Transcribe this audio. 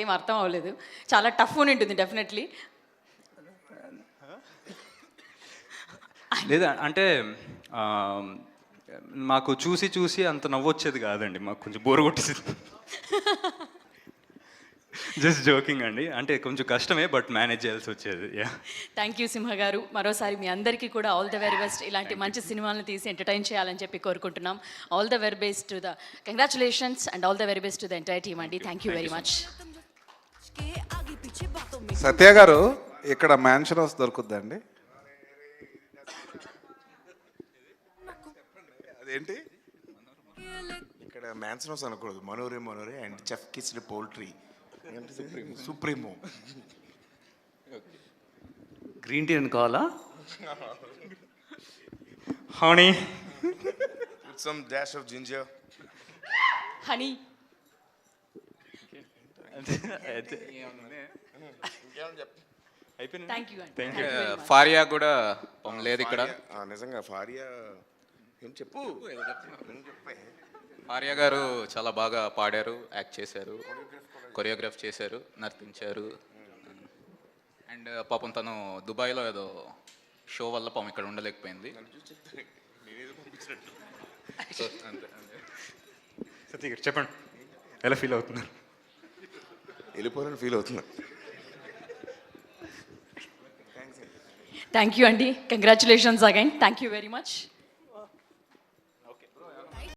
ఏం అర్థం అవ్వలేదు. చాలా టఫ్ అని ఉంటుంది డెఫినెట్లీ. లేదా అంటే మాకు చూసి చూసి అంత నవ్వొచ్చేది కాదండి, మాకు కొంచెం బోర్ కొట్టేది. జస్ట్ జోకింగ్ అండి, అంటే కొంచెం కష్టమే బట్ మేనేజ్ చేయాల్సి వచ్చేది. థ్యాంక్ యూ సింహ గారు. మరోసారి మీ అందరికీ కూడా ఆల్ ద వెరీ బెస్ట్. ఇలాంటి మంచి సినిమాలను తీసి ఎంటర్టైన్ చేయాలని చెప్పి కోరుకుంటున్నాం. All the very best to the congratulations and all the very best to the entire team అండి. Thank you very much. Satya garu, ఇక్కడ మ్యాన్షన్ హౌస్ దొరుకుద్దండి? అదేంటి ఇక్కడ మ్యాన్షన్ హౌస్ అనకూడదు, మనోరే మనోరే and chef kissed poultry supremo. Green tea అని కావాలా? Honey with some dash of ginger. Honey. Thank you అండి. ఫారియా కూడా లేదు ఇక్కడ. నిజంగా ఫారియా ఏం చెప్పు. ఫారియా గారు చాలా బాగా పాడారు, యాక్ట్ చేశారు, కొరియోగ్రాఫ్ చేశారు, నర్తించారు. అండ్ పాపం తను దుబాయ్లో ఏదో షో వల్ల పాపం ఇక్కడ ఉండలేకపోయింది. సత్య గారు చెప్పండి, ఎలా ఫీల్ అవుతున్నారు? వెళ్ళిపోవాలని ఫీల్ అవుతున్నా. థ్యాంక్ యూ అండి. Congratulations again. Thank you very much.